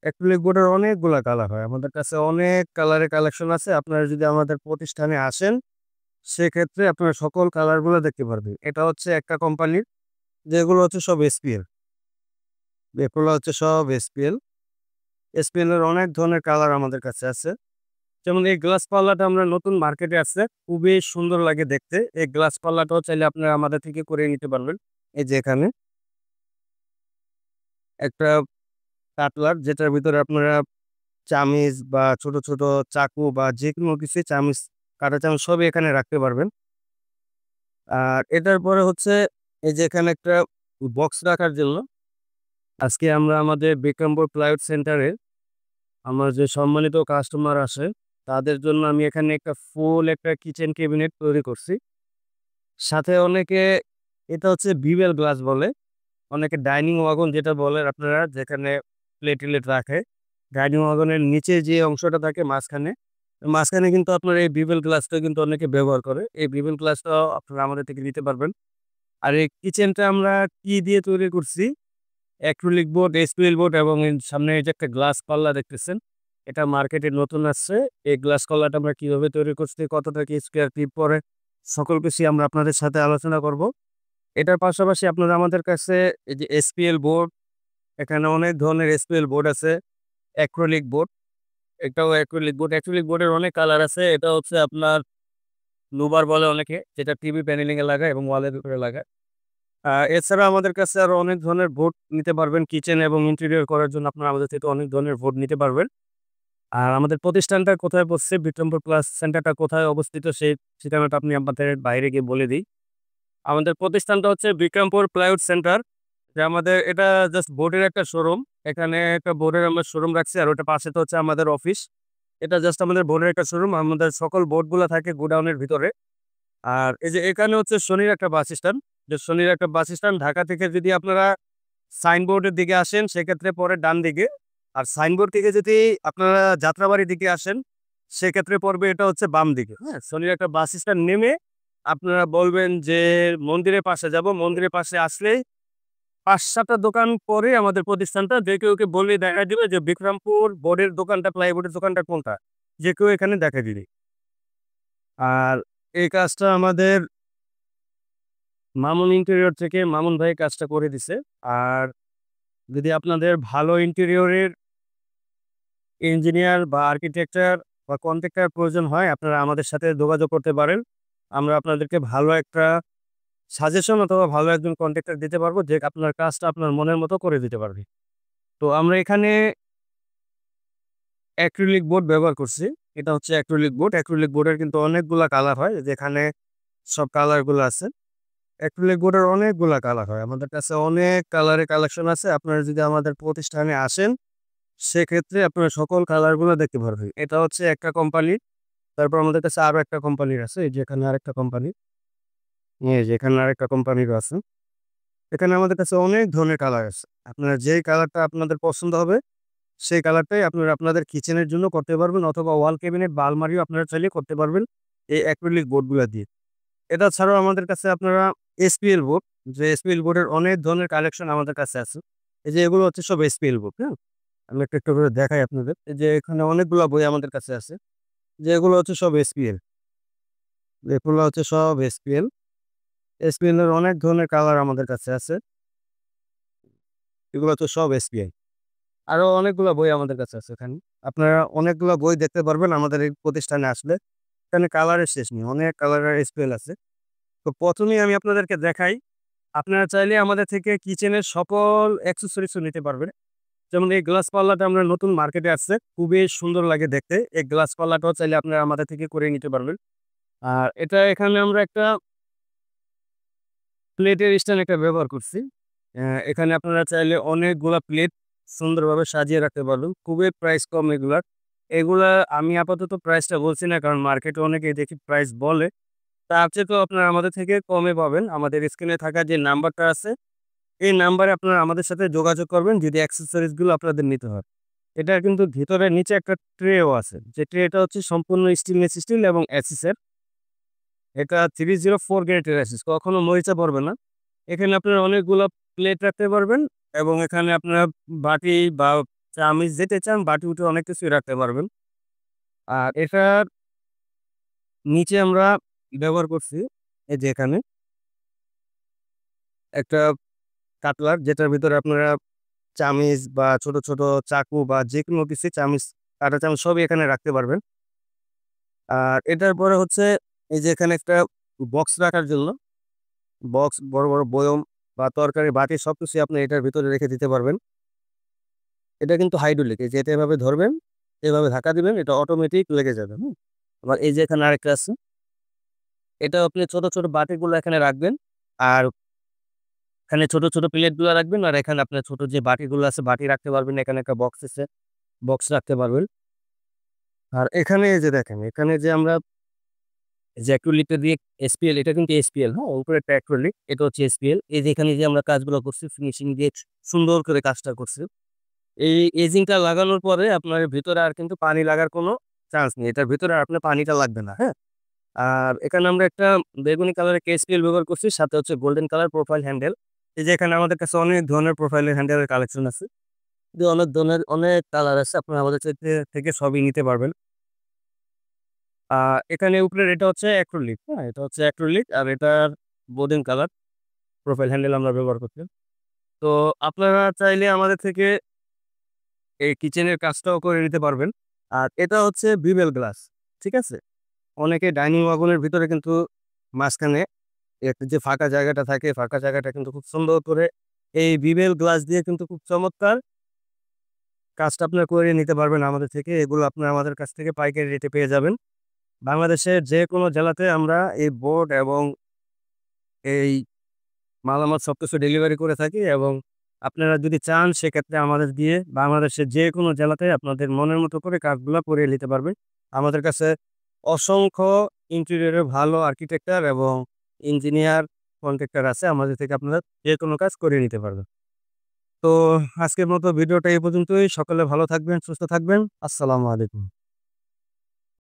Acrylic বোর্ডের অনেকগুলা colour হয়। আমাদের কাছে অনেক কালারের কালেকশন আছে। আপনারা যদি আমাদের প্রতিষ্ঠানে আসেন, সেক্ষেত্রে আপনারা সকল কালারগুলো দেখতে পারবেন। এটা হচ্ছে একটা কোম্পানির, যেগুলো হচ্ছে সব SPL। এগুলো হচ্ছে সব SPL। SPL এর অনেক ধরনের কালার আমাদের কাছে আছে। যেমন এই গ্লাস পাল্লাটা আমরা নতুন মার্কেটে আসছে। খুবই সুন্দর লাগে দেখতে। এই গ্লাস পাল্লাটাও চাইলে আপনারা আমাদের থেকে করে নিতে পারবেন। এই যে এখানে একটা কাটলার, যেটার ভিতরে আপনারা চামিচ বা ছোট, ছোট চাকু বা যেকোনো কিছুই চামিচ, কাঁটা চামচ সবই এখানে রাখতে পারবেন। আর এটার পরে হচ্ছে এই যে এখানে একটা বক্স রাখার জন্য আজকে আমরা আমাদের বিক্রমপুর প্লাইউড সেন্টারে আমার যে সম্মানিত কাস্টমার আসে, তাদের জন্য আমি এখানে একটা ফুল একটা কিচেন ক্যাবিনেট তৈরি করছি। সাথে অনেকে এটা হচ্ছে বিবেল গ্লাস বলে, অনেকে ডাইনিং ওয়াগন যেটা বলেন আপনারা, যেখানে প্লেট-টিলেট রাখে। ডাইনিং ওয়াগনের নিচে যে অংশটা থাকে মাঝখানে, মাঝখানে কিন্তু আপনার এই বিবেল গ্লাসটা কিন্তু অনেকে ব্যবহার করে। এই বিবেল গ্লাসটাও আপনারা আমাদের থেকে নিতে পারবেন। আর এই কিচেনটা আমরা কি দিয়ে তৈরি করছি? অ্যাক্রিলিক বোর্ড, SPL বোর্ড এবং এর সামনে এই যে একটা গ্লাস পাল্লা দেখতেছেন, এটা মার্কেটে নতুন আসছে। এই গ্লাস পাল্লাটা আমরা কিভাবে তৈরি করছি, কতটা কি স্কোয়ার ফিট পড়ে, সকল কিছুই আমরা আপনাদের সাথে আলোচনা করব। এটার পাশাপাশি আপনারা আমাদের কাছে এই যে SPL বোর্ড, এখানে অনেক ধরনের SPL বোর্ড আছে। অ্যাক্রিলিক বোর্ড, এটাও অ্যাক্রিলিক বোর্ড। অ্যাক্রিলিক বোর্ডের অনেক কালার আছে। এটা হচ্ছে আপনার লুবার বলে অনেকে, যেটা টিভি প্যানেলিং এ লাগায় এবং ওয়ালের উপরে লাগায়। এছাড়া আমাদের কাছে আরো অনেক ধরনের বোর্ড নিতে পারবেন। কিচেন এবং ইন্টেরিয়র করার জন্য আপনারা আমাদের থেকে অনেক ধরনের বোর্ড নিতে পারবেন। আর আমাদের প্রতিষ্ঠানটা কোথায় পড়ছে, বিক্রমপুর প্লাস সেন্টারটা কোথায় অবস্থিত, সেই ঠিকানাটা আপনি আপনাদের বাইরে গিয়ে বলে দিই। আমাদের প্রতিষ্ঠানটা হচ্ছে বিক্রমপুর প্লাইউড সেন্টার। যে আমাদের এটা জাস্ট বোর্ডের একটা শোরুম। এখানে একটা বোর্ডের আমরা শোরুম রাখছি, আর ওটা পাশে তো হচ্ছে আমাদের অফিস। এটা জাস্ট আমাদের বোর্ডের একটা শোরুম। আমাদের সকল বোর্ডগুলা থাকে গোডাউনের ভিতরে। আর এই যে এখানে হচ্ছে শনির একটা বাস স্ট্যান্ড। যে শনির একটা বাস স্ট্যান্ড, ঢাকা থেকে যদি আপনারা সাইনবোর্ডের দিকে আসেন, সেক্ষেত্রে পরে ডান দিকে। আর সাইনবোর্ড থেকে যদি আপনারা যাত্রাবাড়ির দিকে আসেন, সেক্ষেত্রে পড়বে এটা হচ্ছে বাম দিকে। হ্যাঁ? শনির একটা বাস স্ট্যান্ড নেমে আপনারা বলবেন যে মন্দিরের পাশে যাব। মন্দিরের পাশে আসলেই ৫-৭ টা দোকান পরে আমাদের প্রতিষ্ঠানটা। যে কেউ ওকে বললেই দেখায় দিবে যে বিক্রমপুর বোর্ডের দোকানটা, প্লাইবোর্ডের দোকানটা কোনটা। যে কেউ এখানে দেখায় দিবে। আর এই কাজটা আমাদের মামুন ইন্টেরিয়র থেকে মামুন ভাই কাজটা করে দিছে। আর যদি আপনাদের ভালো ইন্টেরিয়রের ইঞ্জিনিয়ার বা আর্কিটেকচার বা কন্ট্রাক্টর প্রয়োজন হয়, আপনারা আমাদের সাথে যোগাযোগ করতে পারেন। আমরা আপনাদেরকে ভালো একটা সাজেশন অথবা ভালো একজন কন্ট্রাক্টর দিতে পারবো, যে আপনার কাজটা আপনার মনের মতো করে দিতে পারবে। তো আমরা এখানে অ্যাক্রিলিক বোর্ড ব্যবহার করছি। এটা হচ্ছে অ্যাক্রিলিক বোর্ড। অ্যাক্রিলিক বোর্ডের কিন্তু অনেকগুলা কালার হয়, যেখানে সব কালারগুলো আছে। অ্যাক্রিলিক বোর্ডের অনেকগুলা কালার হয়। আমাদের কাছে অনেক কালারের কালেকশন আছে। আপনারা যদি আমাদের প্রতিষ্ঠানে আসেন, সেক্ষেত্রে আপনারা সকল কালারগুলো দেখতে পারবেন। এটা হচ্ছে একটা কোম্পানির। তারপর আমাদের কাছে আরো একটা কোম্পানির আছে। এই যে এখানে আরেকটা কোম্পানি। এই যে এখানে আরেকটা কোম্পানিরও আছে। এখানে আমাদের কাছে অনেক ধরনের কালার আছে। আপনারা যেই কালারটা আপনাদের পছন্দ হবে, সেই কালারটাই আপনারা আপনাদের কিচেনের জন্য করতে পারবেন, অথবা ওয়াল ক্যাবিনেট বা আলমারিও আপনারা চাইলে করতে পারবেন এই অ্যাক্রিলিক বোর্ডগুলা দিয়ে। এটা ছাড়াও আমাদের কাছে আপনারা SPL বোর্ড, যে SPL বোর্ডের অনেক ধরনের কালেকশন আমাদের কাছে আছে। এই যে এগুলো হচ্ছে সব SPL বোর্ড, হ্যাঁ? আমি একটু, একটু করে দেখাই আপনাদের। এই যে এখানে অনেকগুলা বই আমাদের কাছে আছে। যে এগুলো হচ্ছে সব SPL। এগুলো হচ্ছে সব SPL। SPL এর অনেক ধরনের কালার আমাদের কাছে আছে। এগুলো হচ্ছে সব SPL। আরো অনেকগুলা বই আমাদের কাছে আছে এখানে। আপনারা অনেকগুলা বই দেখতে পারবেন আমাদের এই প্রতিষ্ঠানে আসলে। এখানে কালারের শেষ নেই। অনেক কালারের SPL আছে। তো ১ম এই আমি আপনাদেরকে দেখাই, আপনারা চাইলে আমাদের থেকে কিচেনের সকল অ্যাক্সেসরিজও নিতে পারবেন। যেমন এই গ্লাস পাল্লাটা আমরা নতুন মার্কেটে আসছে। খুবই সুন্দর লাগে দেখতে। এই গ্লাস পাল্লাটাও চাইলে আপনারা আমাদের থেকে করে নিতে পারবেন। আর এটা এখানে আমরা একটা প্লেটের স্ট্যান্ড একটা ব্যবহার করছি। এখানে আপনারা চাইলে অনেকগুলা প্লেট সুন্দরভাবে সাজিয়ে রাখতে পারবেন। খুবই প্রাইস কম এগুলার। এগুলা আমি আপাতত প্রাইসটা বলছি না, কারণ মার্কেটে অনেকেই দেখি প্রাইস বলে। তার চেয়েও আপনারা আমাদের থেকে কমে পাবেন। আমাদের স্ক্রিনে থাকা যে নাম্বারটা আছে, এই নাম্বারে আপনারা আমাদের সাথে যোগাযোগ করবেন যদি অ্যাক্সেসরিজ গুলো আপনাদের নিতে হয়। এটার কিন্তু ভিতরে নিচে একটা ট্রেও আছে। যে ট্রেটা হচ্ছে সম্পূর্ণ স্টেনলেস স্টিল এবং অ্যাসিসের। এটা 304 গ্রেডের অ্যাসিস, কখনো মরিচা পড়বে না। এখানে আপনারা অনেকগুলা প্লেট রাখতে পারবেন এবং এখানে আপনারা বাটি বা চামিচ যেটা চান বাটি-বুটি অনেক কিছুই রাখতে পারবেন। আর এটার নিচে আমরা ব্যবহার করছি এই যে এখানে একটা কাটলার যেটার ভিতরে আপনারা চামিচ বা ছোট, ছোট চাকু বা যেকোনো কিছু চামিচ, কাঁটা চামচ সবই এখানে রাখতে পারবেন। আর এটার পরে হচ্ছে এই যে এখানে একটা বক্স রাখার জন্য বক্স, বড়, বড় বয়ম বা তরকারি বাটি সবকিছুই আপনি এটার ভিতরে রেখে দিতে পারবেন। এটা কিন্তু হাইড্রোলিক। এই যে এটা এভাবে ধরবেন, এভাবে ধাক্কা দিবেন, এটা অটোমেটিক লেগে যাবে। হুম? আবার এই যে এখানে আরেকটা আছে। এটাও আপনি ছোট, ছোট বাটিগুলো এখানে রাখবেন। আর এখানে ছোট, ছোট প্লেটগুলা রাখবেন। আর এখানে আপনার ছোট যে বাটিগুলো আছে বাটি রাখতে পারবেন। এখানে একটা বক্স আছে, বক্স রাখতে পারবেন। আর এখানে এই যে দেখেন, এখানে যে আমরা যে অ্যাক্রিলিকটা দিয়ে এসপিএল, এটা কিন্তু এসপিএল, হ্যাঁ? উপরে একটা অ্যাক্রিলিক, এটা হচ্ছে এসপিএল। এই যে এখানে যে আমরা কাজগুলো করছি ফিনিশিং দিয়ে সুন্দর করে কাজটা করছি। এই এজিংটা লাগানোর পরে আপনার ভিতরে আর কিন্তু পানি লাগার কোনো চান্স নেই। এটার ভিতরে আর আপনার পানিটা লাগবে না, হ্যাঁ? আর এখানে আমরা একটা বেগুনি কালারের কেএসপিএল ব্যবহার করছি। সাথে হচ্ছে গোল্ডেন কালার প্রোফাইল হ্যান্ডেল। এই যে এখানে আমাদের কাছে অনেক ধরনের প্রোফাইলের হ্যান্ডেলের কালেকশন আছে। অনেক ধরনের অনেক কালার আছে। আপনারা আমাদের থেকে সবই নিতে পারবেন। আ এখানে উপরের এটা হচ্ছে অ্যাক্রিলিক, হ্যাঁ? এটা হচ্ছে অ্যাক্রিলিক আর এটার গোল্ডেন কালার প্রোফাইল হ্যান্ডেল আমরা ব্যবহার করছি। তো আপনারা চাইলে আমাদের থেকে এই কিচেনের কাজটাও করে নিতে পারবেন। আর এটা হচ্ছে বিবেল গ্লাস। ঠিক আছে? অনেকে ডাইনিং ওয়াগনের ভিতরে কিন্তু মাঝখানে যে ফাঁকা জায়গাটা থাকে, ফাঁকা জায়গাটা কিন্তু খুব সুন্দর করে এই বিবেল গ্লাস দিয়ে কিন্তু খুব চমৎকার কাজটা আপনারা করে নিতে পারবেন আমাদের থেকে। এগুলো আপনারা আমাদের কাছ থেকে পাইকারি রেটে পেয়ে যাবেন। বাংলাদেশের যেকোনো জেলাতে আমরা এই বোর্ড এবং এই মালামাল সবকিছু ডেলিভারি করে থাকি এবং আপনারা যদি চান সেক্ষেত্রে আমাদের দিয়ে বাংলাদেশের যেকোনো জেলাতে আপনাদের মনের মতো করে কাজগুলা করিয়ে নিতে পারবেন। আমাদের কাছে অসংখ্য ইন্টেরিয়রের ভালো আর্কিটেক্টার এবং ইঞ্জিনিয়ার, কন্ট্রাক্টর আছে। আমাদের থেকে আপনারা যেকোনো কাজ করিয়ে নিতে পারবেন। তো আজকের মতো ভিডিওটা এই পর্যন্তই। সকলে ভালো থাকবেন, সুস্থ থাকবেন। আসসালামু আলাইকুম।